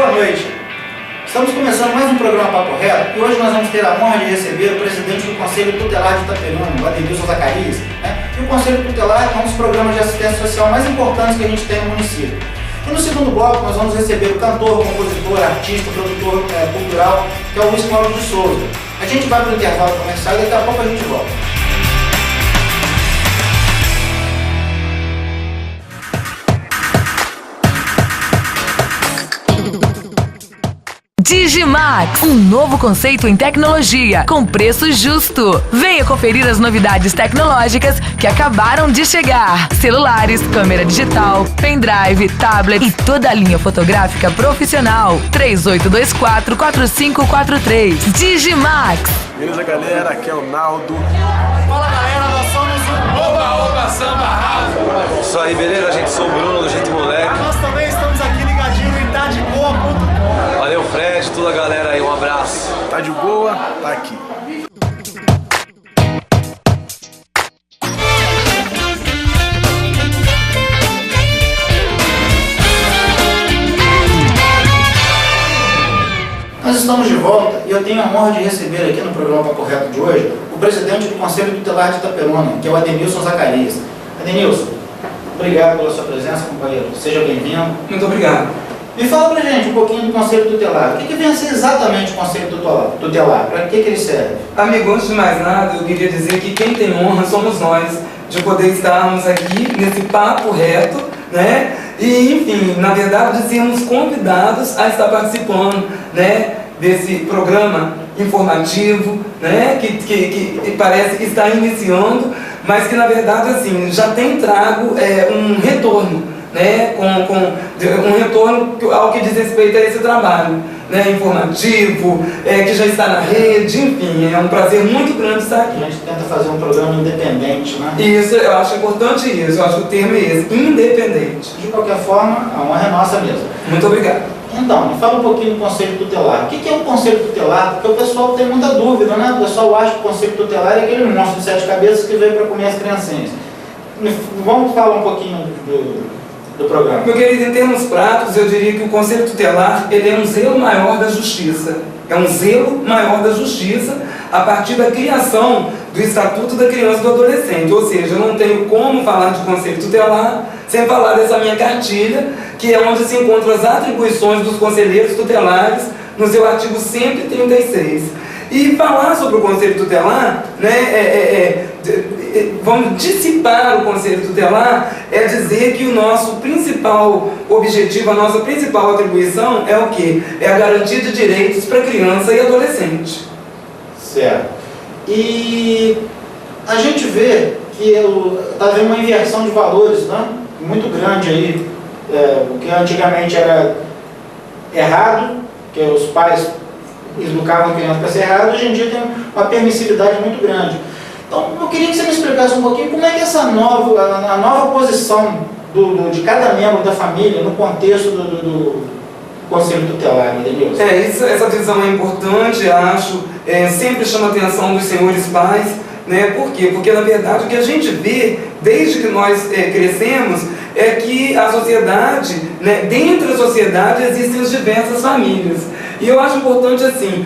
Boa noite. Estamos começando mais um programa Papo Reto e hoje nós vamos ter a honra de receber o presidente do Conselho Tutelar de Itaperuna, o Ademilson Zacarias. E o Conselho Tutelar é um dos programas de assistência social mais importantes que a gente tem no município. E no segundo bloco nós vamos receber o cantor, compositor, artista, produtor cultural, que é o Luiz Cláudio de Souza. A gente vai para o intervalo comercial e daqui a pouco a gente volta. Digimax, um novo conceito em tecnologia, com preço justo. Venha conferir as novidades tecnológicas que acabaram de chegar. Celulares, câmera digital, pendrive, tablet e toda a linha fotográfica profissional. 3824-4543. Digimax. Beleza, galera? Aqui é o Naldo. Fala, galera, nós somos o Oba Oba Samba House. Isso aí, beleza? Gente, sou o Bruno do Jeito Moleque. Nós também estamos aqui ligadinho em tadiboa.com. Valeu, Fred, toda a galera aí, um abraço. Tá de boa? Tá aqui. Nós estamos de volta e eu tenho a honra de receber aqui no programa Papo Reto de hoje o presidente do Conselho Tutelar de Itaperuna, que é o Ademilson Zacarias. Ademilson, obrigado pela sua presença, companheiro. Seja bem-vindo. Muito obrigado. Me fala pra gente um pouquinho do Conselho Tutelar. O que vem a ser exatamente o Conselho Tutelar? Para que ele serve? Amigo, antes de mais nada, eu queria dizer que quem tem honra somos nós, de poder estarmos aqui nesse papo reto, né? E, enfim, na verdade, de sermos convidados a estar participando, né, desse programa informativo, né, que parece que está iniciando, mas que, na verdade, assim, já tem trago um retorno, né, com um retorno ao que diz respeito a esse trabalho, né, informativo, que já está na rede, enfim, é um prazer muito grande estar aqui. A gente tenta fazer um programa independente, né? Isso, eu acho importante isso, eu acho que o termo é esse, independente. De qualquer forma, a honra é nossa mesmo. Muito obrigado. Então, me fala um pouquinho do Conselho Tutelar. O que é o Conselho Tutelar? Porque o pessoal tem muita dúvida, né? O pessoal acha que o Conselho Tutelar é aquele monstro de 7 cabeças que veio para comer as criancinhas. Vamos falar um pouquinho do programa. Meu querido, em termos práticos, eu diria que o Conselho Tutelar ele é um zelo maior da justiça. É um zelo maior da justiça a partir da criação do Estatuto da Criança e do Adolescente. Ou seja, eu não tenho como falar de Conselho Tutelar sem falar dessa minha cartilha, que é onde se encontram as atribuições dos conselheiros tutelares no seu artigo 136. E falar sobre o Conselho Tutelar, né, vamos dissipar o Conselho Tutelar, é dizer que o nosso principal objetivo, a nossa principal atribuição é o quê? É a garantia de direitos para criança e adolescente. Certo. E a gente vê que está havendo uma inversão de valores, né, muito grande aí. O que antigamente era errado, que os pais educavam a criança para ser errado, hoje em dia tem uma permissividade muito grande. Então, eu queria que você me explicasse um pouquinho como é que essa nova posição de cada membro da família no contexto do Conselho Tutelar, Ademilson. Essa visão é importante, acho, sempre chama a atenção dos senhores pais, né? Por quê? Porque, na verdade, o que a gente vê, desde que nós crescemos, é que a sociedade, né, dentro da sociedade existem as diversas famílias. E eu acho importante, assim,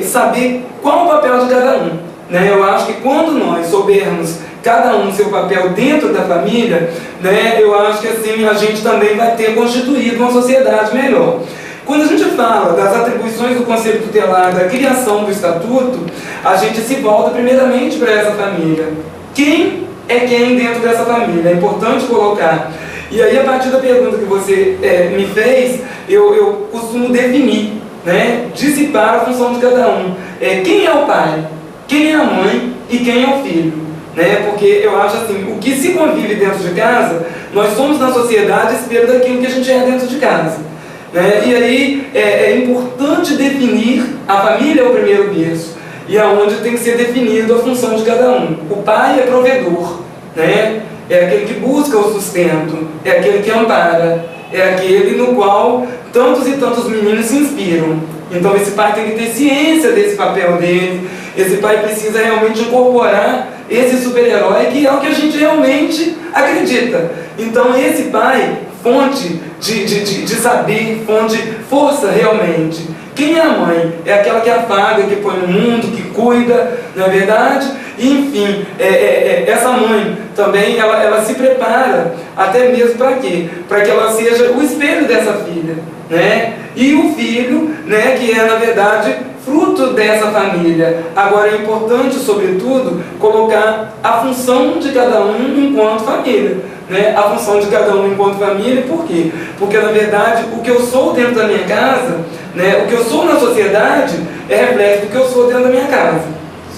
saber qual o papel de cada um. Né? Eu acho que quando nós soubermos cada um seu papel dentro da família, né, eu acho que assim a gente também vai ter constituído uma sociedade melhor. Quando a gente fala das atribuições do Conselho Tutelar, da criação do Estatuto, a gente se volta primeiramente para essa família. Quem é quem dentro dessa família? É importante colocar. E aí, a partir da pergunta que você me fez, eu costumo definir, né, dissipar a função de cada um. Quem é o pai? Quem é a mãe e quem é o filho, né? Porque eu acho assim, o que se convive dentro de casa, nós somos na sociedade espelho daquilo que a gente é dentro de casa, né? E aí é importante definir, a família é o primeiro berço, e aonde tem que ser definido a função de cada um. O pai é provedor, né? É aquele que busca o sustento, é aquele que ampara, é aquele no qual tantos e tantos meninos se inspiram. Então esse pai tem que ter ciência desse papel dele, esse pai precisa realmente incorporar esse super-herói que é o que a gente realmente acredita. Então esse pai fonte de saber, fonte de força realmente. Quem é a mãe? É aquela que afaga, que põe no mundo, que cuida, não é verdade? Enfim, essa mãe também, ela se prepara até mesmo para quê? Para que ela seja o espelho dessa filha, né? E o filho, né, que é na verdade fruto dessa família. Agora é importante, sobretudo, colocar a função de cada um enquanto família, né? A função de cada um enquanto família, por quê? Porque na verdade o que eu sou dentro da minha casa, né, o que eu sou na sociedade é reflexo do que eu sou dentro da minha casa.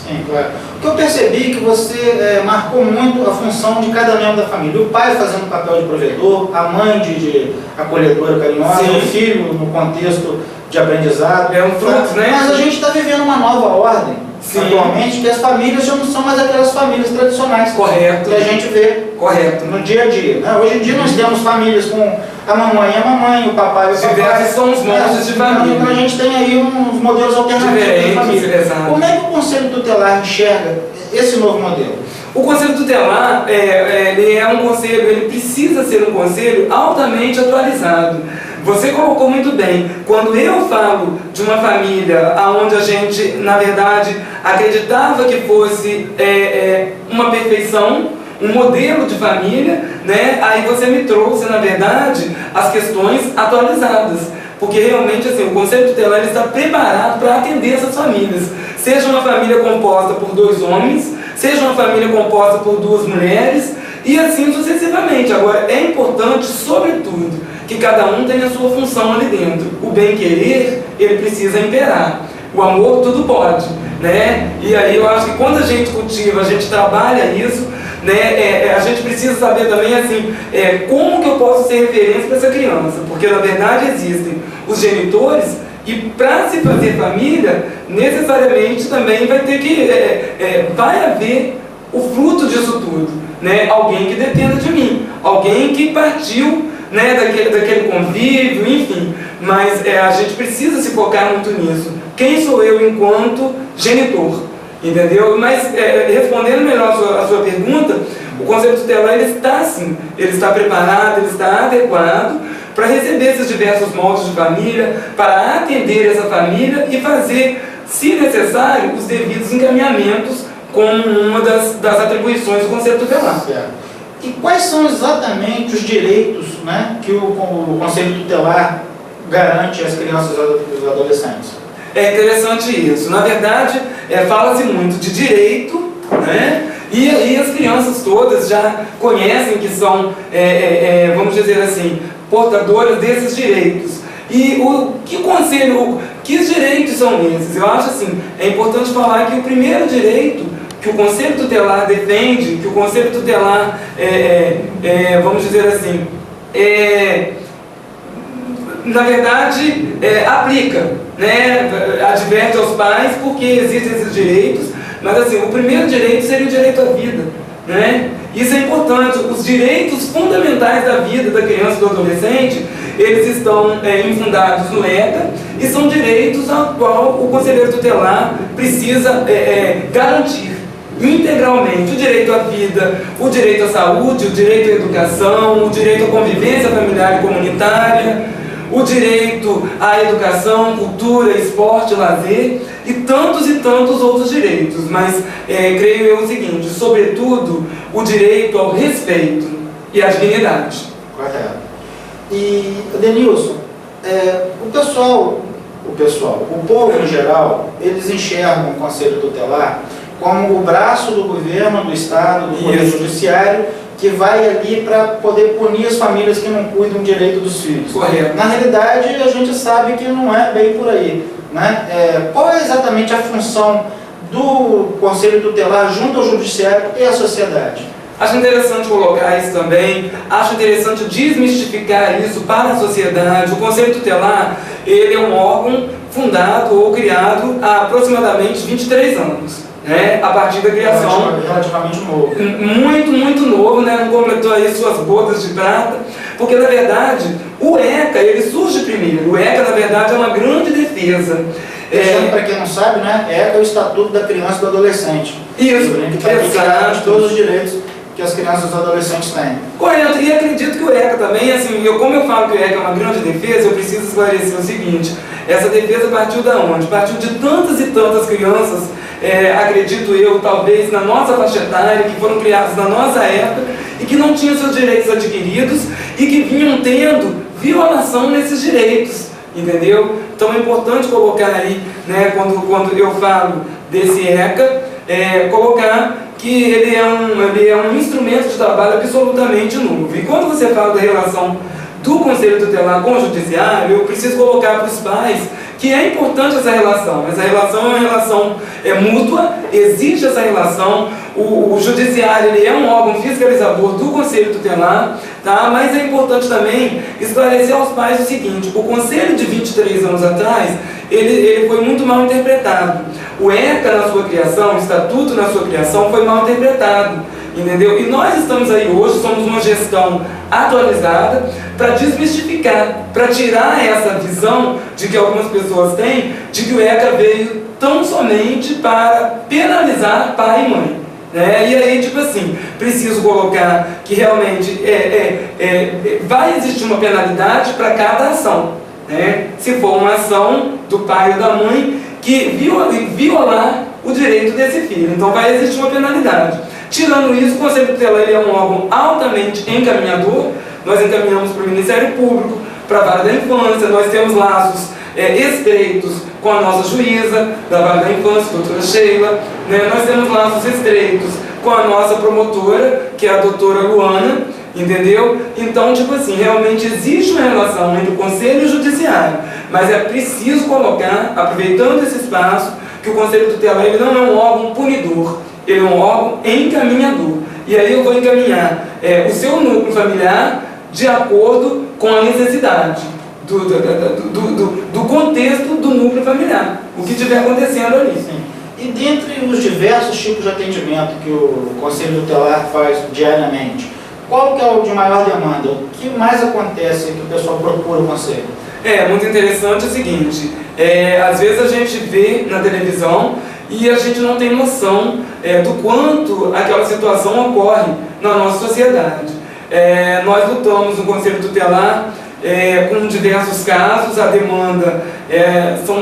Sim, claro. O que eu percebi é que você marcou muito a função de cada membro da família. O pai fazendo o papel de provedor, a mãe de acolhedora, carinhosa, Sim. o filho no contexto de aprendizado. É um fruto, né? Mas a gente está vivendo uma nova ordem, Sim. atualmente, que as famílias já não são mais aquelas famílias tradicionais. Correto. Que a gente vê Correto. no dia a dia, né? Hoje em dia nós temos famílias com a mamãe, o papai e o papai. Diversos são os modos de família. Então a gente tem aí uns modelos alternativos de Diferentes, família. exato. Como é que o Conselho Tutelar enxerga esse novo modelo? O Conselho Tutelar, ele é um conselho, ele precisa ser um conselho altamente atualizado. Você colocou muito bem, quando eu falo de uma família onde a gente, na verdade, acreditava que fosse uma perfeição, um modelo de família, né? Aí você me trouxe, na verdade, as questões atualizadas. Porque realmente assim, o Conselho Tutelar ele está preparado para atender essas famílias. Seja uma família composta por 2 homens, seja uma família composta por 2 mulheres, e assim sucessivamente. Agora, é importante, sobretudo, que cada um tenha a sua função ali dentro. O bem-querer, ele precisa imperar. O amor, tudo pode, né? E aí eu acho que quando a gente cultiva, a gente trabalha isso, né? A gente precisa saber também, assim, como que eu posso ser referência para essa criança. Porque, na verdade, existem os genitores, e para se fazer família, necessariamente também vai ter que, vai haver o fruto disso tudo, né? Alguém que dependa de mim, alguém que partiu, né, daquele convívio, enfim. Mas a gente precisa se focar muito nisso. Quem sou eu enquanto genitor? Entendeu? Mas, respondendo melhor a sua pergunta, o Conselho Tutelar ele está assim, ele está preparado, ele está adequado para receber esses diversos moldes de família, para atender essa família e fazer, se necessário, os devidos encaminhamentos como uma das atribuições do Conselho Tutelar. Certo. E quais são exatamente os direitos, né, que o Conselho Tutelar garante às crianças e aos adolescentes? É interessante isso. Na verdade, fala-se muito de direito, né? E as crianças todas já conhecem que são, vamos dizer assim, portadoras desses direitos. E que direitos são esses? Eu acho assim, é importante falar que o primeiro direito que o Conselho Tutelar defende, que o Conselho Tutelar, vamos dizer assim, na verdade, aplica, né? Adverte aos pais porque existem esses direitos, mas assim, o primeiro direito seria o direito à vida, né? Isso é importante. Os direitos fundamentais da vida da criança e do adolescente, eles estão infundados no ECA e são direitos ao qual o conselheiro tutelar precisa garantir integralmente: o direito à vida, o direito à saúde, o direito à educação, o direito à convivência familiar e comunitária, o direito à educação, cultura, esporte, lazer e tantos outros direitos. Mas creio eu o seguinte: sobretudo o direito ao respeito e à dignidade. Correto. E, Denilson, o povo em geral, eles enxergam o Conselho Tutelar como o braço do governo, do Estado, do Poder Judiciário, que vai ali para poder punir as famílias que não cuidam direito dos filhos. Correto. Na realidade, a gente sabe que não é bem por aí, né? Qual é exatamente a função do Conselho Tutelar junto ao Judiciário e à sociedade? Acho interessante colocar isso também, acho interessante desmistificar isso para a sociedade. O Conselho Tutelar, ele é um órgão fundado ou criado há aproximadamente 23 anos. Né? A partir da criação, relativamente novo, muito novo, né? Não completou aí suas bodas de prata, porque na verdade o ECA ele surge primeiro. O ECA na verdade é uma grande defesa. Para quem não sabe, né? ECA é o Estatuto da Criança e do Adolescente. Isso, exato. Todos os direitos que as crianças e os adolescentes têm. Correto, e acredito que o ECA também, assim, assim, como eu falo que o ECA é uma grande defesa, eu preciso esclarecer o seguinte: essa defesa partiu da onde? Partiu de tantas e tantas crianças, acredito eu, talvez na nossa faixa etária, que foram criadas na nossa época e que não tinham seus direitos adquiridos e que vinham tendo violação nesses direitos, entendeu? Então é importante colocar aí, né, quando eu falo desse ECA, colocar que ele é um instrumento de trabalho absolutamente novo. E quando você fala da relação do Conselho Tutelar com o Judiciário, eu preciso colocar para os pais que é importante essa relação. Essa relação é uma relação mútua, existe essa relação. O Judiciário ele é um órgão fiscalizador do Conselho Tutelar, tá? Mas é importante também esclarecer aos pais o seguinte: o Conselho de 23 anos atrás, ele foi muito mal interpretado. O ECA na sua criação, o Estatuto na sua criação foi mal interpretado, entendeu? E nós estamos aí hoje, somos uma gestão atualizada para desmistificar, para tirar essa visão de que algumas pessoas têm, de que o ECA veio tão somente para penalizar pai e mãe, né? E aí, tipo assim, preciso colocar que realmente vai existir uma penalidade para cada ação, né? Se for uma ação do pai ou da mãe que violar o direito desse filho, então vai existir uma penalidade. Tirando isso, o Conselho Tutelar ele é um órgão altamente encaminhador. Nós encaminhamos para o Ministério Público, para a Vara da Infância, nós temos laços estreitos com a nossa juíza da Vara da Infância, a doutora Sheila, né? Nós temos laços estreitos com a nossa promotora, que é a doutora Luana, entendeu? Então, tipo assim, realmente existe uma relação entre o Conselho e o Judiciário, mas é preciso colocar, aproveitando esse espaço, que o Conselho Tutelar ele não é um órgão punidor, ele é um órgão encaminhador. E aí eu vou encaminhar o seu núcleo familiar de acordo com a necessidade do contexto do núcleo familiar, o que estiver acontecendo ali. Sim. E dentre os diversos tipos de atendimento que o Conselho Tutelar faz diariamente, qual que é o de maior demanda? O que mais acontece que o pessoal procura o Conselho? Muito interessante o seguinte, às vezes a gente vê na televisão e a gente não tem noção do quanto aquela situação ocorre na nossa sociedade. Nós lutamos no Conselho Tutelar com diversos casos, a demanda,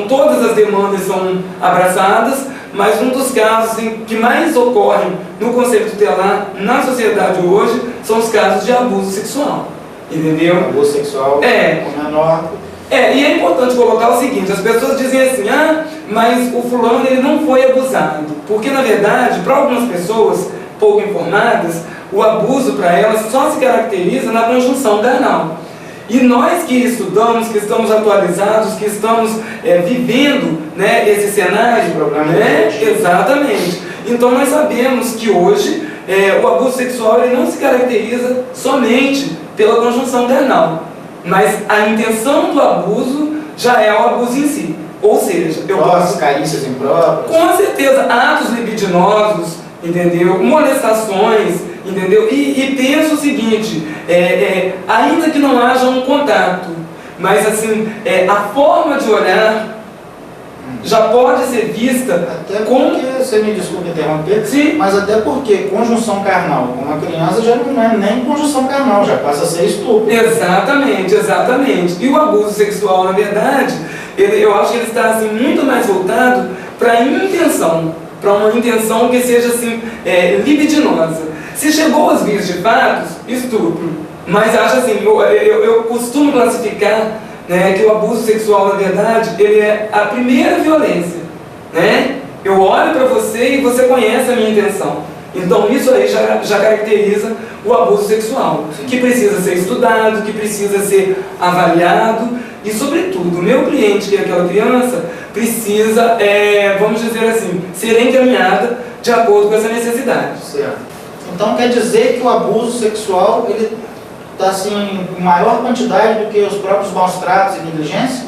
todas as demandas são abraçadas, mas um dos casos que mais ocorrem no Conselho Tutelar na sociedade hoje são os casos de abuso sexual, entendeu? Abuso sexual com menor. E é importante colocar o seguinte: as pessoas dizem assim, mas o fulano ele não foi abusado, porque na verdade, para algumas pessoas pouco informadas, o abuso para elas só se caracteriza na conjunção carnal. E nós que estudamos, que estamos atualizados, que estamos vivendo, né, esse cenário, exatamente. Então nós sabemos que hoje o abuso sexual ele não se caracteriza somente pela conjunção carnal, mas a intenção do abuso já é o abuso em si. Ou seja, carícias impróprias. Com certeza, atos libidinosos, entendeu? Molestações, entendeu? E penso o seguinte, ainda que não haja um contato, mas assim, a forma de olhar já pode ser vista até porque, você me desculpe interromper, sim, mas até porque conjunção carnal com uma criança já não é nem conjunção carnal, já passa a ser estupro. Exatamente, exatamente. E o abuso sexual, na verdade, eu acho que ele está assim, muito mais voltado para a intenção, para uma intenção que seja assim, libidinosa. Se chegou às vias de fatos, estupro. Mas acho assim, eu costumo classificar, né, que o abuso sexual, na verdade, ele é a primeira violência, né? Eu olho para você e você conhece a minha intenção. Então isso aí já caracteriza o abuso sexual, que precisa ser estudado, que precisa ser avaliado e, sobretudo, o meu cliente, que é aquela criança, precisa, vamos dizer assim, ser encaminhada de acordo com essa necessidade. Certo. Então quer dizer que o abuso sexual ele está assim, em maior quantidade do que os próprios maus tratos e negligência?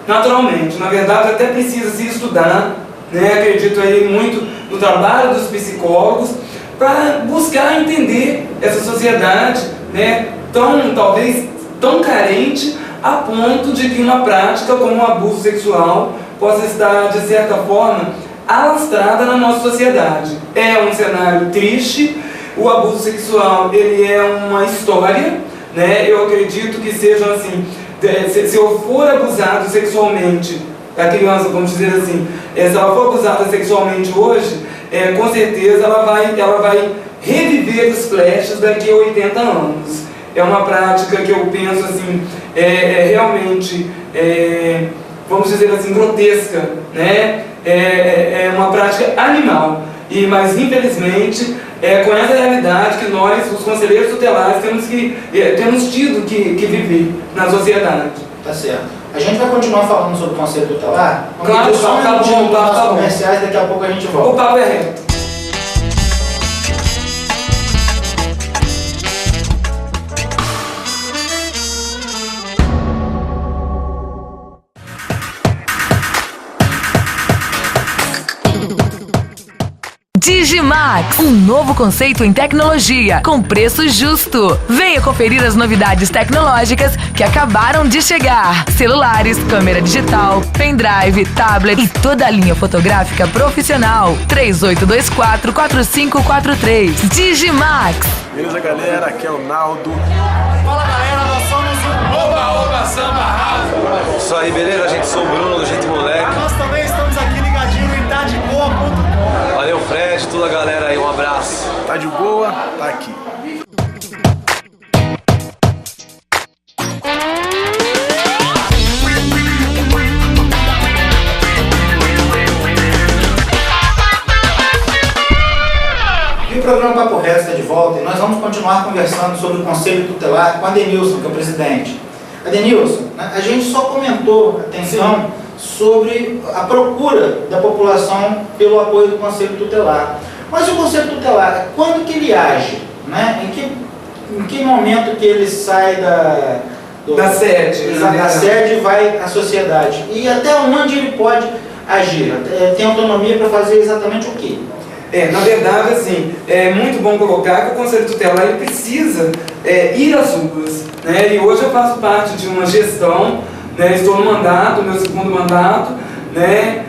Naturalmente, na verdade até precisa se estudar, né? Acredito aí muito no trabalho dos psicólogos para buscar entender essa sociedade, né? Talvez tão carente a ponto de que uma prática como o abuso sexual possa estar, de certa forma, alastrada na nossa sociedade. É um cenário triste. O abuso sexual ele é uma história, né, eu acredito que sejam assim, se eu for abusado sexualmente, a criança, vamos dizer assim, se ela for abusada sexualmente hoje, com certeza ela vai reviver os flashes daqui a 80 anos. É uma prática que eu penso assim, realmente, vamos dizer assim, grotesca, né? É uma prática animal. Mas infelizmente, com essa realidade que nós, os conselheiros tutelares, temos tido que viver na sociedade. Tá certo. A gente vai continuar falando sobre o Conselho Tutelar. Claro, tá bom. Comerciais, daqui a pouco a gente volta. O papo é reto. Digimax, um novo conceito em tecnologia, com preço justo. Venha conferir as novidades tecnológicas que acabaram de chegar. Celulares, câmera digital, pendrive, tablet e toda a linha fotográfica profissional. 3824-4543. Digimax. Beleza, galera? Aqui é o Naldo. Fala galera, nós somos o Oba Oba Samba House. Isso aí, beleza? Gente, sou o Bruno do Jeito Moleque. Nós também estamos aqui ligadinho no Itadiboa.com. Valeu, Fred, toda a galera aí, um abraço. Tá de boa? Tá aqui. E o programa Papo Reto está de volta e nós vamos continuar conversando sobre o Conselho Tutelar com a Adenilson, que é o presidente. Adenilson, a gente só comentou, atenção, sobre a procura da população pelo apoio do Conselho Tutelar. Mas o Conselho Tutelar, quando que ele age? Né? Em que momento que ele sai Da sede. Da sede e vai à sociedade? E até onde ele pode agir? Tem autonomia para fazer exatamente o quê? Na verdade, assim, é muito bom colocar que o Conselho Tutelar ele precisa ir às ruas, né? E hoje eu faço parte de uma gestão, né? Estou no mandato, meu segundo mandato, né?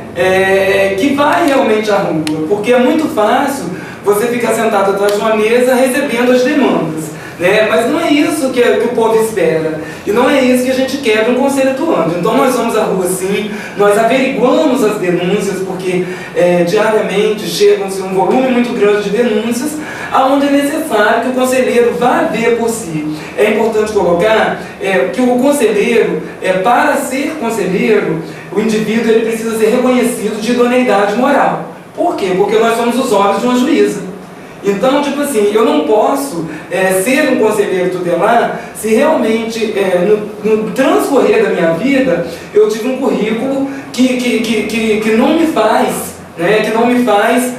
Que vai realmente à rua, porque é muito fácil você ficar sentado atrás de uma mesa recebendo as demandas, né? Mas não é isso que o povo espera, e não é isso que a gente quer de um conselho atuante. Então nós vamos à rua sim, nós averiguamos as denúncias, porque diariamente chegam-se um volume muito grande de denúncias, aonde é necessário que o conselheiro vá ver por si. É importante colocar que o conselheiro, para ser conselheiro, o indivíduo ele precisa ser reconhecido de idoneidade moral. Por quê? Porque nós somos os olhos de uma juíza. Então, tipo assim, eu não posso ser um conselheiro tutelar se realmente, no transcorrer da minha vida, eu tive um currículo que não me faz, né, que não me faz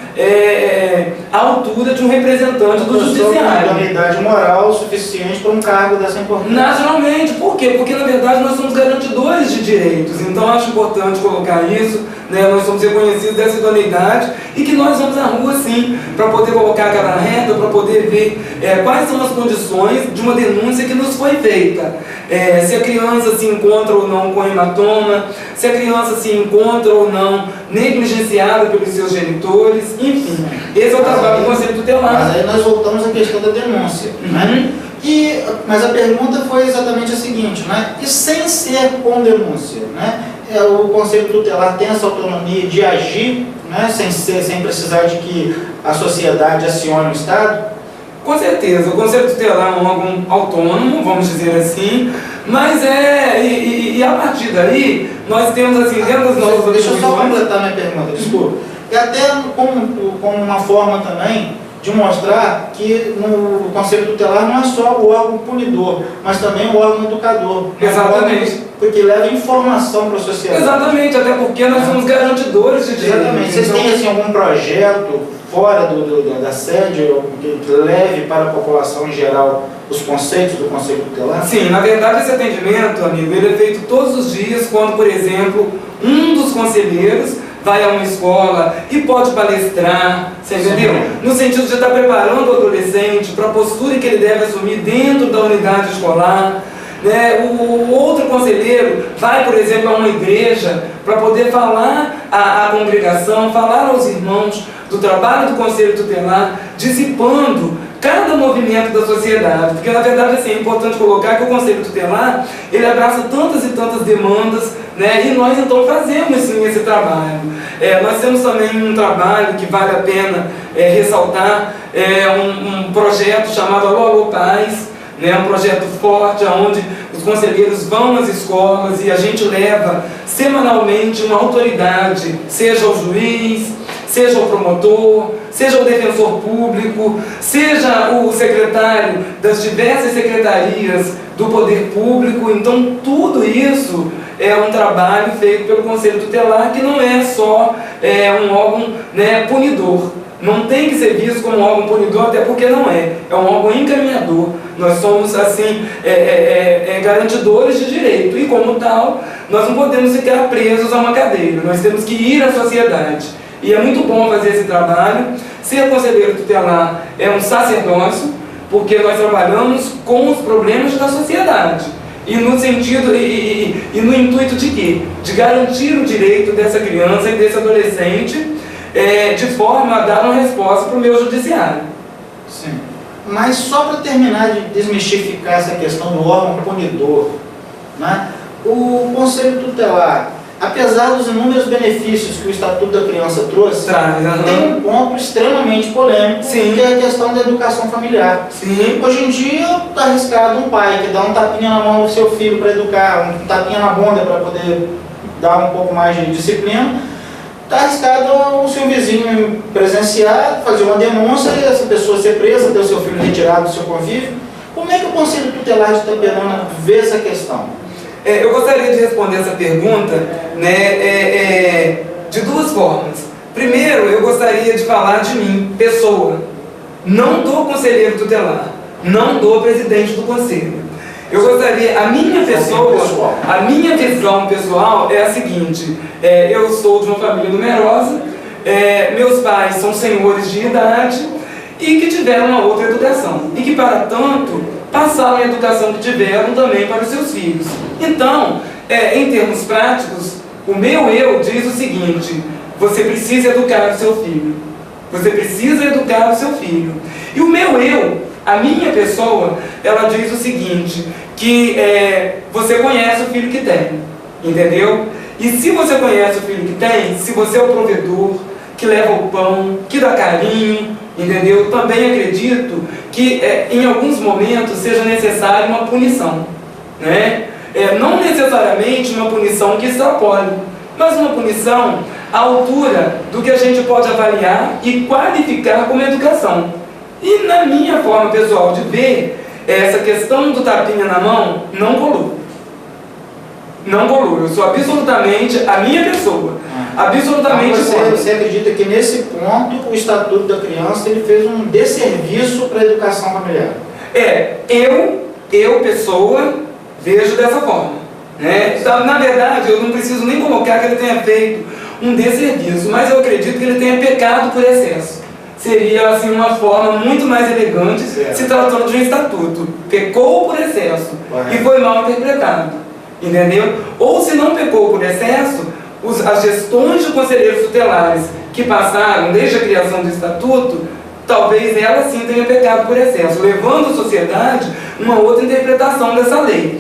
a altura de um representante do judiciário. Uma idoneidade moral suficiente para um cargo dessa importância. Naturalmente. Por quê? Porque, na verdade, nós somos garantidores de direitos. Então, acho importante colocar isso, né? Nós somos reconhecidos dessa idoneidade e que nós vamos à rua, sim, para poder colocar a cara reta, para poder ver quais são as condições de uma denúncia que nos foi feita. Se a criança se encontra ou não com hematoma, se a criança se encontra ou não negligenciada pelos seus genitores, enfim. Esse é o trabalho do Conselho Tutelar. Mas aí nós voltamos à questão da denúncia, né? Mas a pergunta foi exatamente a seguinte, né? E sem ser com denúncia, né? O Conselho Tutelar tem essa autonomia de agir, né? Sem precisar de que a sociedade acione o Estado? Com certeza, o Conselho Tutelar é um órgão autônomo, vamos dizer assim, mas e a partir daí, nós temos assim, dentro das nossas Deixa eu só completar minha pergunta, desculpa. E até como uma forma também de mostrar que o Conselho Tutelar não é só o órgão punidor, mas também o órgão educador. Exatamente. Porque leva informação para a sociedade. Exatamente, até porque nós somos garantidores de direitos. Exatamente. Vocês têm assim, algum projeto fora da sede que leve para a população em geral os conceitos do Conselho Tutelar? Sim, na verdade esse atendimento, amigo, ele é feito todos os dias quando, por exemplo, um dos conselheiros vai a uma escola e pode palestrar, você entendeu? No sentido de estar preparando o adolescente para a postura que ele deve assumir dentro da unidade escolar. Né? O outro conselheiro vai, por exemplo, a uma igreja para poder falar à congregação, falar aos irmãos do trabalho do Conselho Tutelar, dissipando cada movimento da sociedade, porque na verdade assim, é importante colocar que o Conselho Tutelar ele abraça tantas e tantas demandas, né, e nós então fazemos sim esse trabalho. Nós temos também um trabalho que vale a pena ressaltar, um projeto chamado Alô Alô Paz, né, um projeto forte, onde os conselheiros vão às escolas e a gente leva semanalmente uma autoridade, seja o juiz, seja o promotor, seja o defensor público, seja o secretário das diversas secretarias do poder público. Então tudo isso é um trabalho feito pelo Conselho Tutelar, que não é só um órgão, né, punidor. Não tem que ser visto como um órgão punidor, até porque não é. É um órgão encaminhador. Nós somos, assim, garantidores de direito. E, como tal, nós não podemos ficar presos a uma cadeira. Nós temos que ir à sociedade. E é muito bom fazer esse trabalho. Ser conselheiro tutelar é um sacerdócio, porque nós trabalhamos com os problemas da sociedade. E no sentido, e no intuito de quê? De garantir o direito dessa criança e desse adolescente, de forma a dar uma resposta para o meu judiciário. Sim. Mas só para terminar de desmistificar essa questão do órgão punidor, né? O Conselho Tutelar, apesar dos inúmeros benefícios que o Estatuto da Criança trouxe, tem um ponto extremamente polêmico, sim, que é a questão da educação familiar. Sim. Hoje em dia está arriscado um pai que dá um tapinha na mão do seu filho para educar, um tapinha na bunda para poder dar um pouco mais de disciplina. Está arriscado o seu vizinho presenciar, fazer uma denúncia e essa pessoa ser presa, ter o seu filho retirado do seu convívio. Como é que o Conselho Tutelar de Itaperuna vê essa questão? Eu gostaria de responder essa pergunta, né, de duas formas. Primeiro, eu gostaria de falar de mim, pessoa. Não do conselheiro tutelar, não do presidente do conselho. Eu gostaria, a minha pessoa, a minha visão pessoal é a seguinte: eu sou de uma família numerosa, meus pais são senhores de idade e que tiveram uma outra educação, e que, para tanto, passaram a educação que tiveram também para os seus filhos. Então, em termos práticos, o meu eu diz o seguinte: você precisa educar o seu filho. Você precisa educar o seu filho. E o meu eu, a minha pessoa, ela diz o seguinte, que você conhece o filho que tem, entendeu? E se você conhece o filho que tem, se você é o provedor, que leva o pão, que dá carinho, entendeu? Também acredito que em alguns momentos seja necessária uma punição, né? Não necessariamente uma punição que extrapole, mas uma punição à altura do que a gente pode avaliar e qualificar como educação. E na minha forma pessoal de ver, essa questão do tapinha na mão não colou. Não colou. Eu sou absolutamente a minha pessoa. Absolutamente. Então você acredita que nesse ponto o Estatuto da Criança ele fez um desserviço para a educação familiar? Eu pessoa, vejo dessa forma, né? Na verdade, eu não preciso nem colocar que ele tenha feito um desserviço, mas eu acredito que ele tenha pecado por excesso. Seria assim uma forma muito mais elegante, se tratando de um estatuto. Pecou por excesso e foi mal interpretado, entendeu? Ou se não pecou por excesso, as gestões de conselheiros tutelares que passaram desde a criação do estatuto, talvez ela sim tenha pecado por excesso, levando a sociedade uma outra interpretação dessa lei.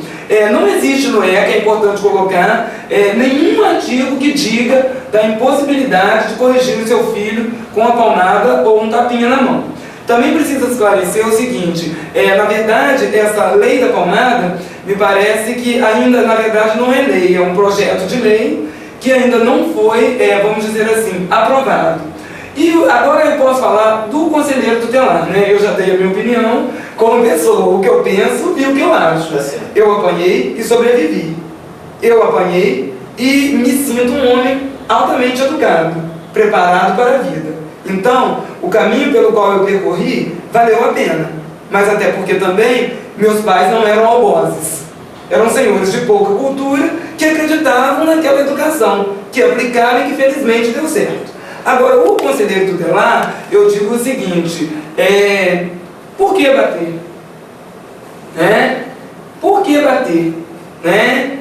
Não existe no ECA, é importante colocar, nenhum artigo que diga da impossibilidade de corrigir o seu filho com a palmada ou um tapinha na mão. Também precisa esclarecer o seguinte, na verdade, essa lei da palmada, me parece que ainda, na verdade, não é lei, é um projeto de lei que ainda não foi, vamos dizer assim, aprovado. E agora eu posso falar do conselheiro tutelar, né? Eu já dei a minha opinião como pessoa, o que eu penso e o que eu acho. Eu apanhei e sobrevivi. Eu apanhei e me sinto um homem altamente educado, preparado para a vida. Então, o caminho pelo qual eu percorri valeu a pena. Mas até porque também meus pais não eram algozes. Eram senhores de pouca cultura que acreditavam naquela educação, que aplicaram e que felizmente deu certo. Agora, o conselheiro tutelar, eu digo o seguinte, por que bater? Por que bater?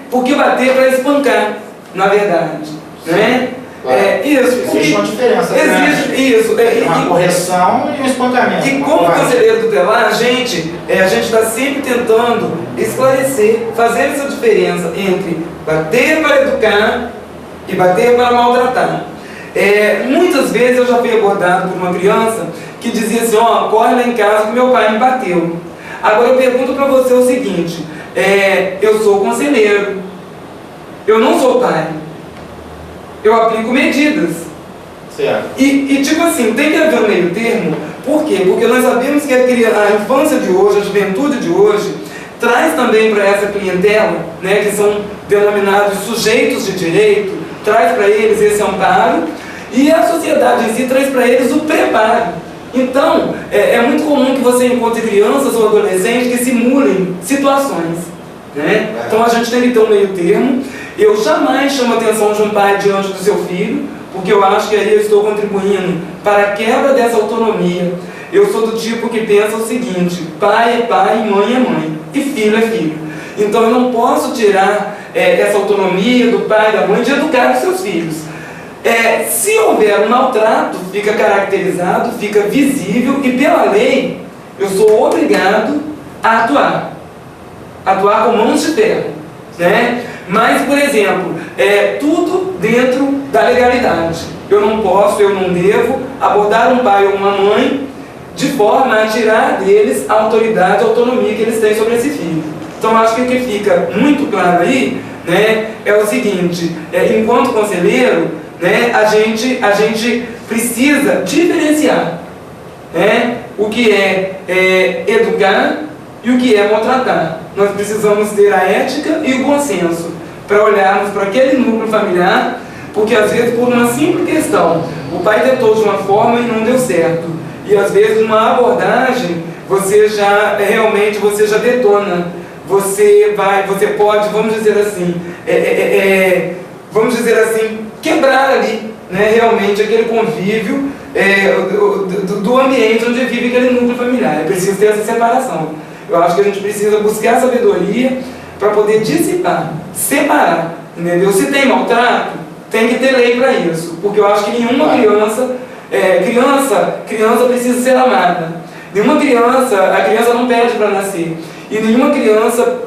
Por que bater para espancar, na verdade? Existe uma diferença. Existe isso. Uma correção e um espancamento. E como conselheiro tutelar, a gente está sempre tentando esclarecer, fazer essa diferença entre bater para educar e bater para maltratar. Muitas vezes eu já fui abordado por uma criança que dizia assim, corre lá em casa que meu pai me bateu. Agora eu pergunto para você o seguinte, eu sou conselheiro, eu não sou pai, eu aplico medidas. Certo. E tipo assim, tem que haver um meio termo. Por quê? Porque nós sabemos que a infância de hoje, a juventude de hoje, traz também para essa clientela, né, que são denominados sujeitos de direito, traz para eles esse amparo, e a sociedade em si traz para eles o preparo. Então, é muito comum que você encontre crianças ou adolescentes que simulem situações, né? Então a gente tem que ter um meio termo. Eu jamais chamo a atenção de um pai diante do seu filho, porque eu acho que aí eu estou contribuindo para a quebra dessa autonomia. Eu sou do tipo que pensa o seguinte, pai é pai, mãe é mãe, e filho é filho. Então eu não posso tirar essa autonomia do pai e da mãe de educar os seus filhos. Se houver um maltrato, fica caracterizado, fica visível, e pela lei eu sou obrigado a atuar com mãos de ferro, né? Mas, por exemplo, tudo dentro da legalidade. Eu não posso, eu não devo abordar um pai ou uma mãe de forma a tirar deles a autoridade, a autonomia que eles têm sobre esse filho. Então acho que o que fica muito claro aí, né, é o seguinte, enquanto conselheiro, né, a gente precisa diferenciar, né, o que é educar e o que é maltratar. Nós precisamos ter a ética e o bom senso para olharmos para aquele núcleo familiar, porque às vezes por uma simples questão, o pai tentou de uma forma e não deu certo, e às vezes numa abordagem você já realmente detona, você pode, vamos dizer assim, quebrar ali, né, realmente aquele convívio do ambiente onde vive aquele núcleo familiar. É preciso ter essa separação. Eu acho que a gente precisa buscar sabedoria para poder dissipar, separar, entendeu? Se tem maltrato, tem que ter lei para isso, porque eu acho que nenhuma criança precisa ser amada. Nenhuma criança, a criança não pede para nascer, e nenhuma criança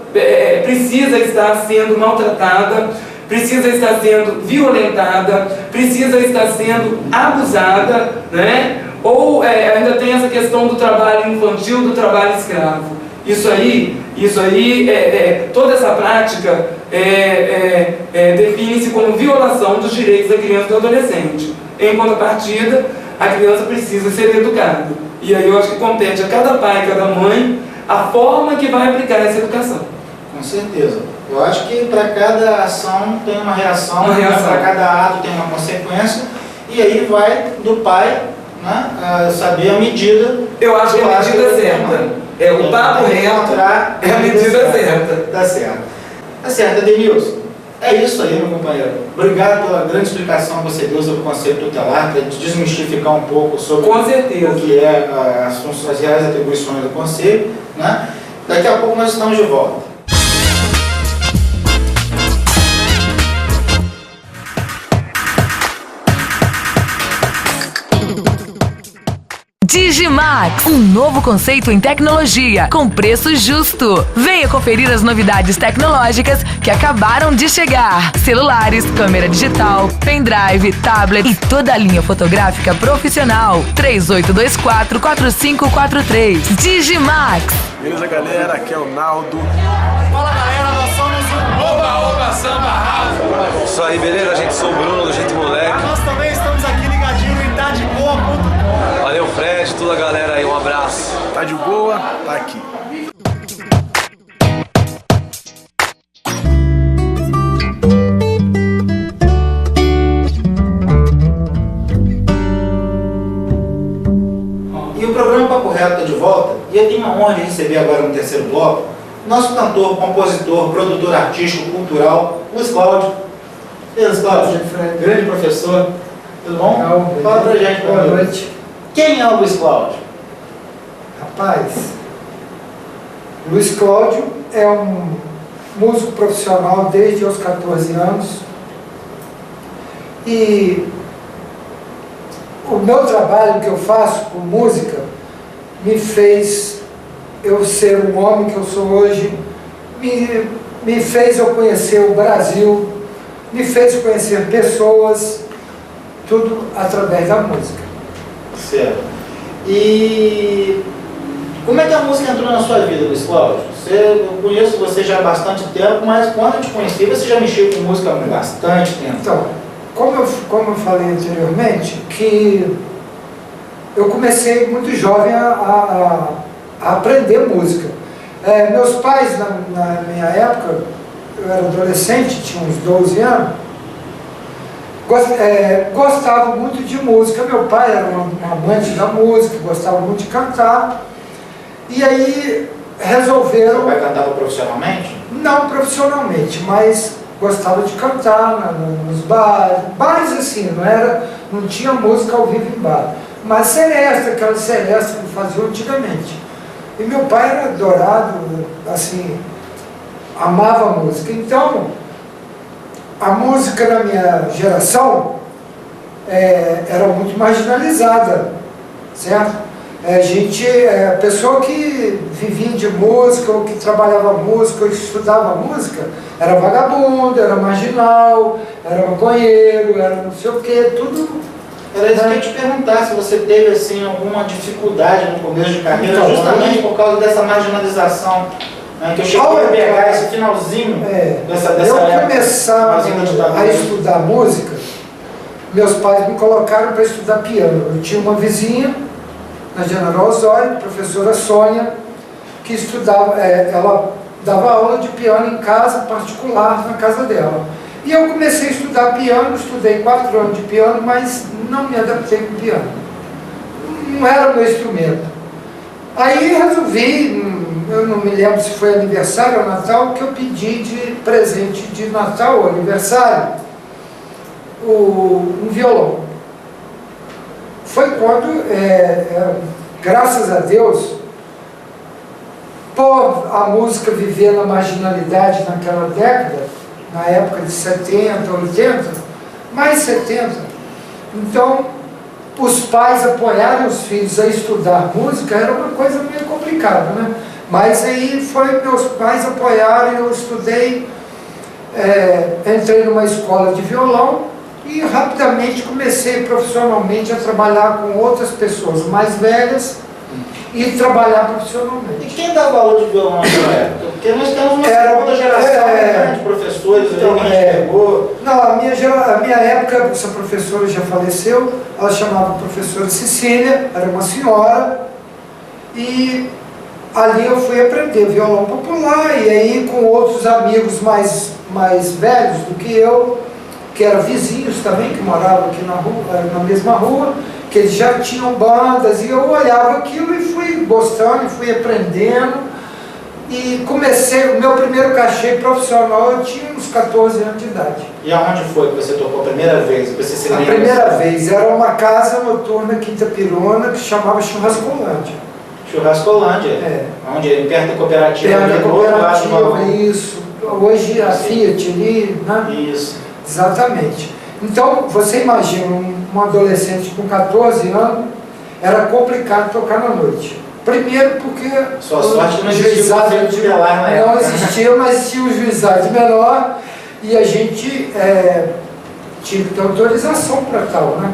precisa estar sendo maltratada, precisa estar sendo violentada, precisa estar sendo abusada, né? Ou ainda tem essa questão do trabalho infantil, do trabalho escravo. Isso aí, toda essa prática define-se como violação dos direitos da criança e do adolescente. Em contrapartida, a criança precisa ser educada. E aí eu acho que compete a cada pai e cada mãe a forma que vai aplicar essa educação. Com certeza. Eu acho que para cada ação tem uma reação. Para cada ato tem uma consequência, e aí vai do pai, né, saber a medida. Eu acho que é a medida certa. O papo reto é a medida certa. Tá certo. Tá certo, Adenilson. É isso aí, meu companheiro. Obrigado pela grande explicação que você deu sobre o conceito tutelar, para desmistificar um pouco sobre o que é as reais atribuições do conselho, né? Daqui a pouco nós estamos de volta. Digimax, um novo conceito em tecnologia, com preço justo. Venha conferir as novidades tecnológicas que acabaram de chegar. Celulares, câmera digital, pendrive, tablet e toda a linha fotográfica profissional. 3824-4543. Digimax. Beleza, galera? Aqui é o Naldo. Fala, galera, nós somos o Oba Oba Samba House. Isso aí, beleza? A gente sou o Bruno do Jeito Moleque. Nós também estamos aqui ligadinho em Tadiboa.com. Valeu, Fred, toda a galera aí, um abraço. Tá de boa? Tá aqui. E o programa Papo Reto está de volta, e eu tenho a honra de receber agora no terceiro bloco nosso cantor, compositor, produtor artístico, cultural, Luiz Cláudio. Luiz Cláudio, grande professor, tudo bom? Não, fala pra gente. Boa noite. Quem é o Luiz Cláudio? Rapaz, Luiz Cláudio é um músico profissional desde os 14 anos. E o meu trabalho que eu faço com música me fez eu ser o homem que eu sou hoje, me fez eu conhecer o Brasil, me fez conhecer pessoas, tudo através da música. Certo. E como é que a música entrou na sua vida, Luiz Cláudio? Eu conheço você já há bastante tempo, mas quando eu te conheci, você já mexeu com música há bastante tempo. Então, como eu falei anteriormente, que eu comecei muito jovem a aprender música. Meus pais, na minha época, eu era adolescente, tinha uns 12 anos, gostavam muito de música. Meu pai era um amante da música, gostava muito de cantar. E aí resolveram... Seu pai cantava profissionalmente? Não profissionalmente, mas gostava de cantar nos bares assim, não tinha música ao vivo em bar. Mas seresta, aquela seresta que faziam antigamente. E meu pai era adorado, assim, amava a música. Então, a música na minha geração era muito marginalizada, certo? A pessoa que vivia de música, ou que trabalhava música, ou que estudava música, era vagabundo, era marginal, era maconheiro, era não sei o quê, tudo. Era isso que eu ia te perguntar, se você teve assim, alguma dificuldade no começo de carreira, Então, justamente por causa dessa marginalização, né, que eu cheguei a pegar esse finalzinho dessa eu época. começava a estudar música, meus pais me colocaram para estudar piano. Eu tinha uma vizinha, na General Osório, professora Sônia, que estudava, ela dava aula de piano em casa, particular, na casa dela. E eu comecei a estudar piano, estudei 4 anos de piano, mas não me adaptei com o piano. Não era o meu instrumento. Aí resolvi, eu não me lembro se foi aniversário ou Natal, que eu pedi de presente de Natal ou aniversário, um violão. Foi quando, graças a Deus, por a música viver na marginalidade naquela década, na época de 70, 80, mais 70, então os pais apoiarem os filhos a estudar música era uma coisa meio complicada, né? Mas aí meus pais apoiaram, eu estudei, entrei numa escola de violão, e rapidamente comecei profissionalmente a trabalhar com outras pessoas mais velhas e trabalhar profissionalmente. E quem dava aula de violão naquela época? Porque nós temos uma segunda geração de professores que a gente pegou. Não, a minha época, essa professora já faleceu, ela chamava professora Cecília, era uma senhora, e ali eu fui aprender violão popular, e aí com outros amigos mais velhos do que eu, que eram vizinhos também, que moravam aqui na mesma rua, que eles já tinham bandas, e eu olhava aquilo e fui gostando, e fui aprendendo, e comecei, o meu primeiro cachê profissional eu tinha uns 14 anos de idade. E aonde foi que você tocou a primeira vez? A primeira vez era uma casa noturna aqui em Itapirona, que chamava Churrascolândia. Churrascolândia? Onde? Perto da cooperativa? Perto da cooperativa, isso. Hoje a Fiat ali, né? Isso. Exatamente. Então, você imagina, um adolescente com 14 anos, era complicado tocar na noite. Primeiro porque sua sorte não existia o conselho tutelar na época. Não existia, mas existia o juizado menor, e a gente tinha que ter autorização para tal, né?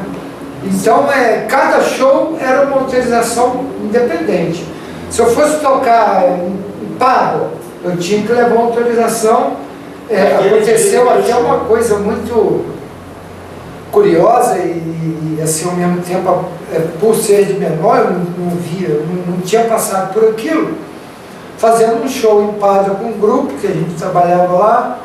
Então, cada show era uma autorização independente. Se eu fosse tocar em Pádua, eu tinha que levar uma autorização. Aconteceu até uma coisa muito curiosa e assim, ao mesmo tempo, por ser de menor, eu não tinha passado por aquilo. Fazendo um show em Pádua com um grupo que a gente trabalhava lá,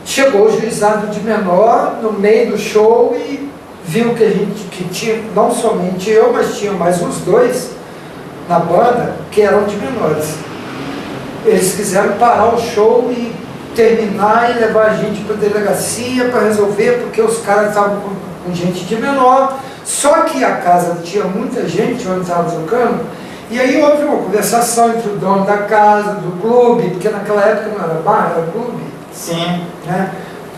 chegou o juizado de menor no meio do show e viu que tinha, não somente eu, mas tinha mais uns 2 na banda que eram de menores. Eles quiseram parar o show e terminar e levar a gente para a delegacia para resolver, porque os caras estavam com gente de menor, só que a casa tinha muita gente onde estava tocando, e aí houve uma conversação entre o dono da casa, do clube, porque naquela época não era bar, era clube. Sim. Né?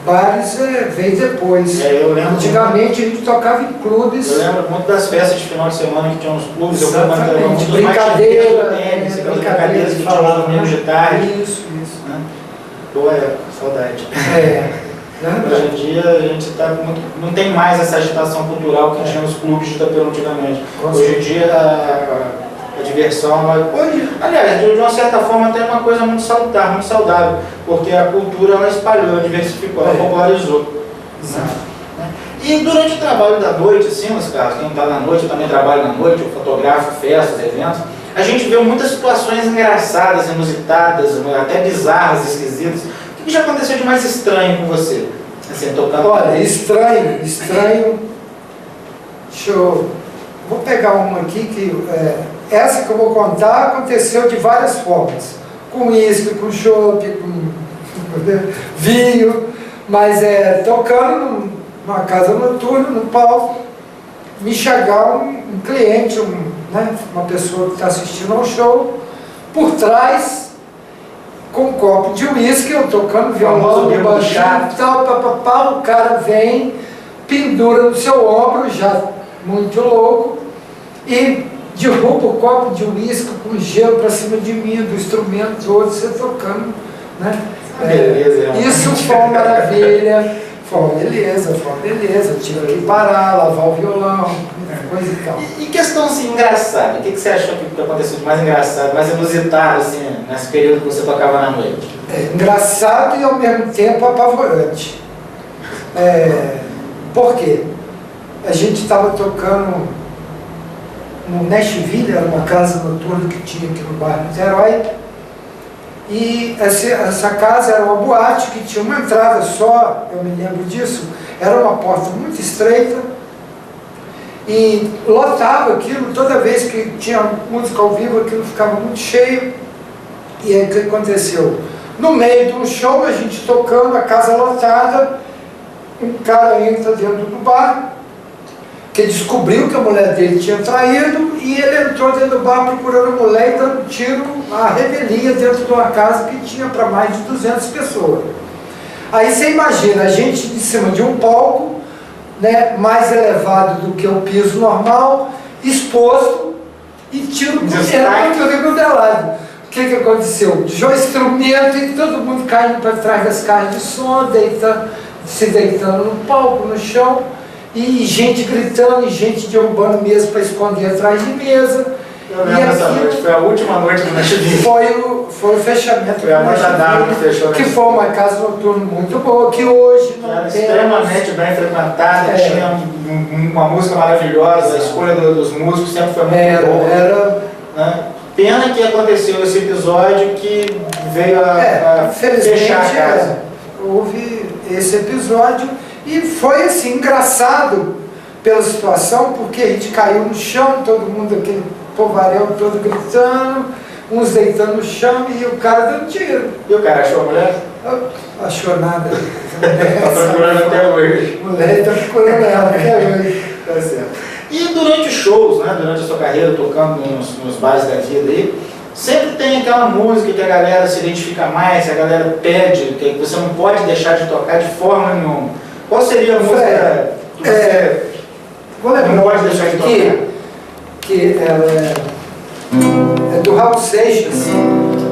bares veio depois. Eu lembro. Antigamente a gente tocava em clubes. Eu lembro muito das festas de final de semana que tinham uns clubes. Exatamente. Brincadeiras que tinham lá no meio de tarde. Isso. Né? Boa época, saudade. Hoje em dia a gente não tem mais essa agitação cultural que tinha nos clubes de Itaperuna antigamente. Hoje em dia a diversão, aliás, de uma certa forma até é uma coisa muito salutar, muito saudável, porque a cultura ela espalhou, ela diversificou, ela popularizou. Né? E durante o trabalho da noite, assim, nos casos, quem está na noite, eu também trabalho na noite, eu fotografo festas, eventos, a gente vê muitas situações engraçadas, inusitadas, até bizarras, esquisitas. O que já aconteceu de mais estranho com você? Assim, tocando. Olha, estranho. Vou pegar uma aqui que essa que eu vou contar aconteceu de várias formas. Com uísque, com chopp, com vinho, mas tocando numa casa noturna, no palco, me chegar um cliente, uma pessoa que está assistindo ao show, por trás, com um copo de uísque, eu tocando violão, baixinho e tal, o cara vem, pendura no seu ombro, já muito louco, e derruba o copo de uísque com gelo para cima de mim, do instrumento todo, você tocando, né? Isso foi uma maravilha, foi uma beleza, eu tive que parar, lavar o violão, coisa e tal. E questão assim, engraçada, o que você achou que aconteceu de mais engraçado, mais inusitado, assim, nesse período que você tocava na noite? Engraçado e ao mesmo tempo apavorante. Por quê? A gente estava tocando no Nashville, era uma casa noturna que tinha aqui no bairro Niterói, e essa casa era uma boate que tinha uma entrada só, eu me lembro disso, era uma porta muito estreita, e lotava aquilo, toda vez que tinha música ao vivo, aquilo ficava muito cheio. E aí o que aconteceu? No meio de um show, a gente tocando, a casa lotada, um cara entra dentro do bar, que descobriu que a mulher dele tinha traído, e ele entrou dentro do bar procurando a mulher e dando tiro à revelia dentro de uma casa que tinha para mais de 200 pessoas. Aí você imagina, a gente em cima de um palco, né, mais elevado do que o piso normal, exposto, e tiro por todo lado. O que aconteceu? Deixou o instrumento e todo mundo caindo para trás das caixas de som, se deitando no palco, no chão, e gente gritando, e gente derrubando mesa para esconder atrás de mesa. Eu lembro dessa noite, foi a última noite do Nashville. Foi o fechamento foi a noite da que fechou. Que foi uma casa noturna muito boa, que hoje não era extremamente bem frequentada, tinha uma música maravilhosa, a escolha dos músicos sempre foi muito boa. Né? Pena que aconteceu esse episódio que veio a fechar a casa. Houve esse episódio e foi assim, engraçado pela situação, porque a gente caiu no chão, todo mundo, aquele povaréu todo gritando, uns deitando no chão e o cara dando tiro. E o cara achou a mulher? Achou nada. Está procurando até hoje. Mulher está procurando ela até hoje. Tá certo. E durante os shows, né, durante a sua carreira, tocando nos bares da vida aí, sempre tem aquela música que a galera se identifica mais, que a galera pede, que você não pode deixar de tocar de forma nenhuma. Qual seria a música que você não pode deixar de tocar? Que ela é do Raul Seixas.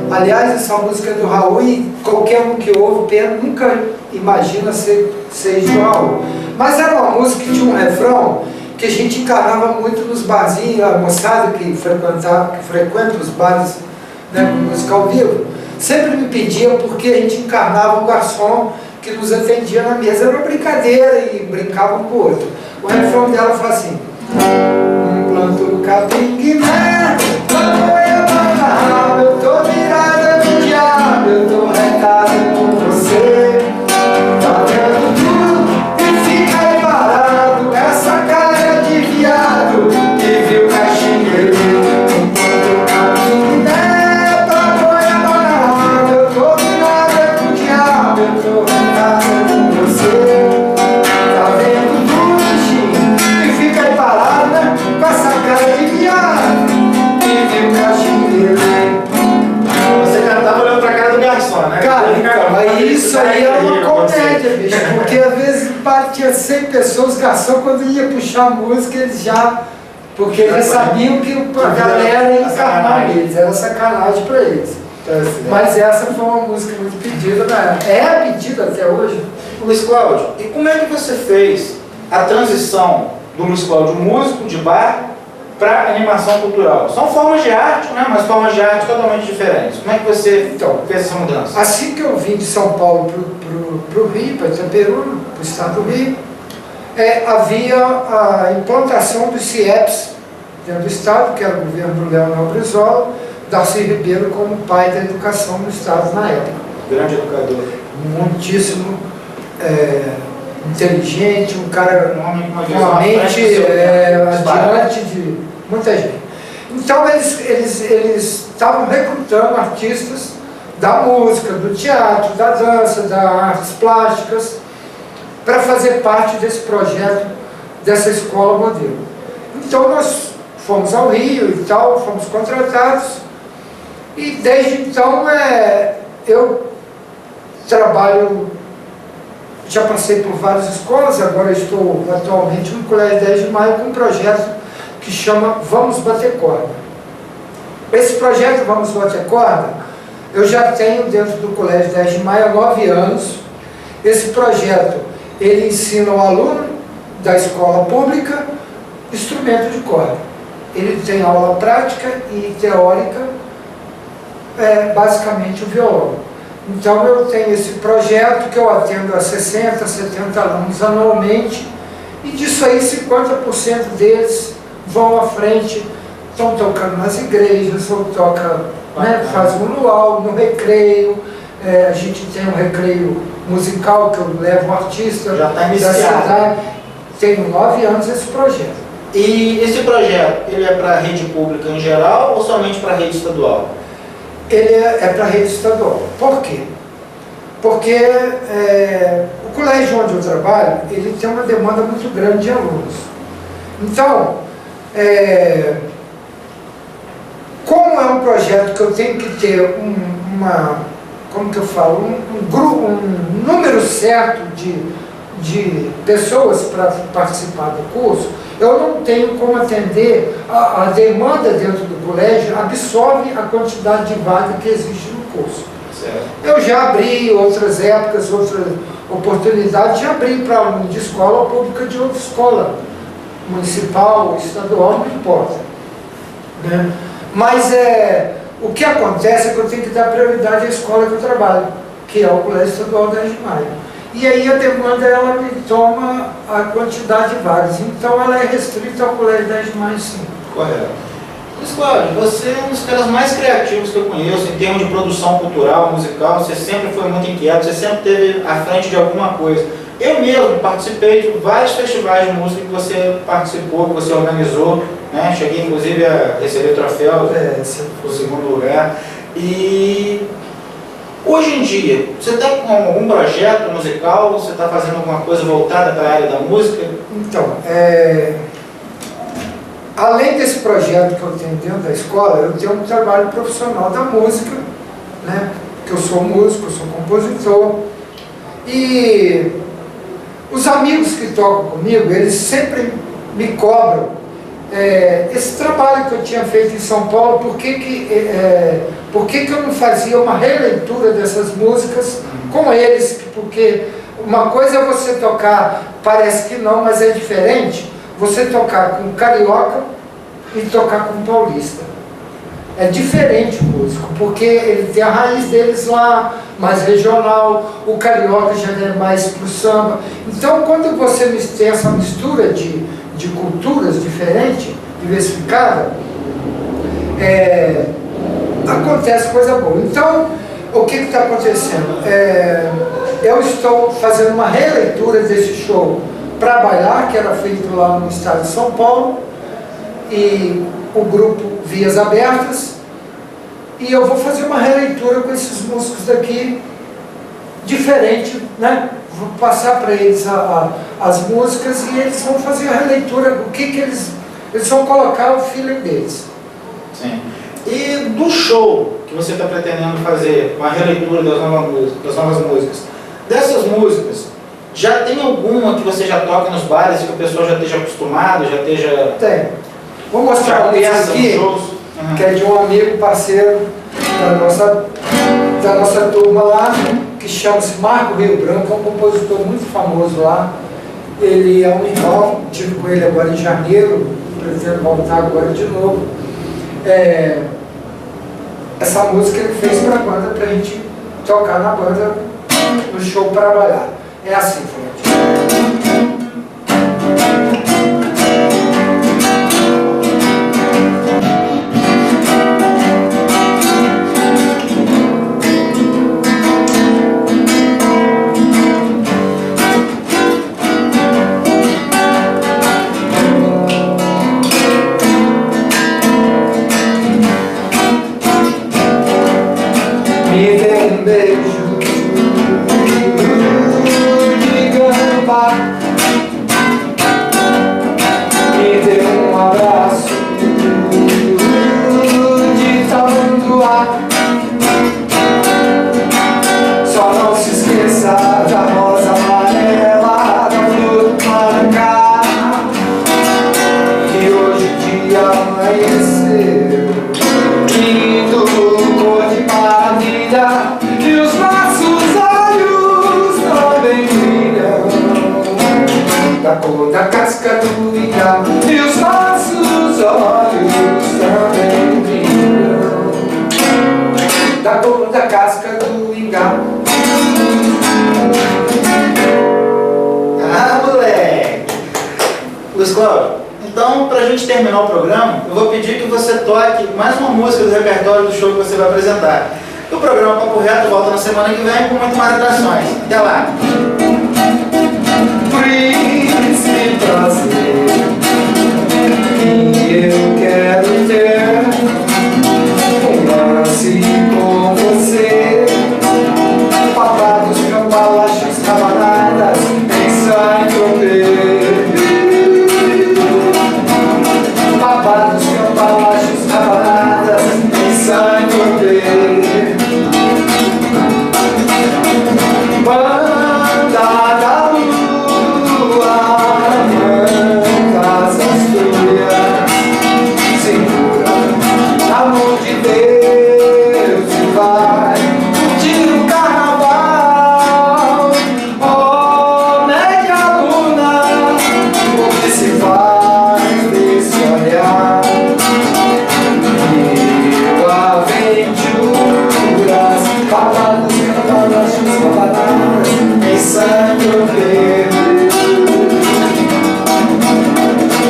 Aliás, essa música é do Raul e qualquer um que ouve nunca imagina ser do Raul. Mas era uma música que tinha um refrão que a gente encarava muito nos barzinhos, a moçada que frequenta os bares, né, com música ao vivo, sempre me pedia porque a gente encarnava um garçom que nos atendia na mesa. Era uma brincadeira e brincava um com o outro. O refrão dela fala assim: planto no capim Guiné, eu tô virada no diabo, eu tô retada com você, tá vendo tudo e fica aí parado, essa cara de viado que viu caixinha. Planto no capim Guiné, eu tô virada no diabo, eu tô retada com você, tá vendo tudo e fica aí parada com essa cara de viado que viu caixinha. Você cantava olhando pra cara do garçom, né? Cara, então, Aí isso aí era uma comédia, bicho, porque às vezes batia 100 pessoas, os garçons, quando ia puxar a música, eles já. Porque eles sabiam que a galera ia encarnar eles, era sacanagem pra eles. Mas essa foi uma música muito pedida na época. É pedida até hoje. Luiz Cláudio, e como é que você fez a transição do Luiz Cláudio músico de bar para animação cultural? São formas de arte, né? Mas formas de arte totalmente diferentes. Como é que você fez essa mudança? Assim que eu vim de São Paulo para o Rio, para Itaperuna, para o estado do Rio, havia a implantação dos CIEPs dentro do estado, que era o governo do Leonel Brizola, Darcy Ribeiro como pai da educação no estado na época. Grande educador. Muitíssimo inteligente, um cara com uma mente adiante de muita gente. Então eles estavam recrutando artistas da música, do teatro, da dança, das artes plásticas, para fazer parte desse projeto, dessa escola modelo. Então nós fomos ao Rio e tal, fomos contratados, e desde então eu trabalho, já passei por várias escolas, agora estou atualmente no Colégio 10 de Maio com um projeto que chama Vamos Bater Corda. Esse projeto Vamos Bater Corda, eu já tenho dentro do Colégio 10 de Maio há 9 anos. Esse projeto, ele ensina ao aluno da escola pública instrumento de corda. Ele tem aula prática e teórica, basicamente o violão. Então eu tenho esse projeto que eu atendo a 60, 70 alunos anualmente, e disso aí 50% deles vão à frente, estão tocando nas igrejas, ou toca, faz um luau, no recreio, a gente tem um recreio musical que eu levo um artista já está da cidade. Tenho 9 anos esse projeto. E esse projeto, ele é para a rede pública em geral ou somente para a rede estadual? Ele é para a rede estadual. Por quê? Porque o colégio onde eu trabalho, ele tem uma demanda muito grande de alunos. Então, como é um projeto que eu tenho que ter um número certo de pessoas para participar do curso, eu não tenho como atender a demanda dentro do colégio, absorve a quantidade de vaga que existe no curso. Certo. Eu já abri outras épocas, outras oportunidades, já abri para aluno de escola pública de outra escola, municipal, estadual, não importa. Né? Mas o que acontece é que eu tenho que dar prioridade à escola que eu trabalho, que é o Colégio Estadual 10 de Maio. E aí a demanda, ela me toma a quantidade de vagas. Então ela é restrita ao Colégio 10 de Maio, sim. Correto. Luiz Cláudio, você é um dos caras mais criativos que eu conheço em termos de produção cultural, musical. Você sempre foi muito inquieto, você sempre esteve à frente de alguma coisa. Eu mesmo participei de vários festivais de música que você participou, que você organizou, né? Cheguei inclusive a receber troféu no segundo lugar. E hoje em dia, você está com algum projeto musical? Você está fazendo alguma coisa voltada para a área da música? Então, além desse projeto que eu tenho dentro da escola, eu tenho um trabalho profissional da música, né? Porque eu sou músico, eu sou compositor. E os amigos que tocam comigo, eles sempre me cobram esse trabalho que eu tinha feito em São Paulo, por que eu não fazia uma releitura dessas músicas com eles? Porque uma coisa é você tocar, parece que não, mas é diferente, você tocar com carioca e tocar com paulista. É diferente o músico, porque ele tem a raiz deles lá, mais regional, o carioca já é mais pro samba. Então, quando você tem essa mistura de culturas diferentes, diversificada, acontece coisa boa. Então, o que está acontecendo? Eu estou fazendo uma releitura desse show para bailar, que era feito lá no estado de São Paulo, e o grupo Vias Abertas, e eu vou fazer uma releitura com esses músicos daqui, diferente, né? Vou passar para eles as músicas e eles vão fazer a releitura, o que eles vão colocar o feeling deles. Sim. E do show que que você está pretendendo fazer uma releitura das novas músicas, dessas músicas, já tem alguma que você já toca nos bares e que o pessoal já esteja acostumado, já esteja... Tem. Vou mostrar já uma música peça nos aqui, shows? que é de um amigo parceiro da nossa turma lá, que chama-se Marco Rio Branco, é um compositor muito famoso lá. Ele é um irmão, tive com ele agora em janeiro, pretendo voltar agora de novo. Essa música ele fez para a banda, para a gente tocar na banda no show para trabalhar. É assim, gente. Me dê um beijo de gamba, me dê um abraço de tamanduá. Só não se esqueça da rosa amarela do Maracá, que hoje o dia amanheceu lindo, cor de maravilha, e os nossos olhos também brilham da cor da casca do ingá, e os nossos olhos também brilham da cor da casca do ingá. Ah, moleque! Luiz Cláudio, então, para a gente terminar o programa, eu vou pedir que você toque mais uma música do repertório do show que você vai apresentar. O programa Papo Reto volta na semana que vem com muito mais atrações. Até lá! Príncipe prazer que eu quero ter um lance com você, papados, cambalachas, camaradas, pensar em trover. Papados, cambalachas, camaradas, pensar em trover. Banda da lua, mantas asturias, segura a mão de Deus e vai tira o carnaval. Oh, média luna, o que se faz desse olhar? Mil aventuras, papados, cambalachas, camaradas, pensando bem.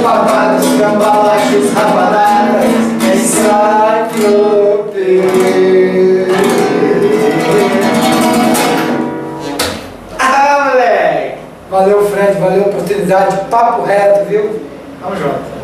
Papados, cambalachos, raparadas, pensando bem. Ah, moleque! Valeu, Fred, valeu a oportunidade. Papo reto, viu? Tamo junto.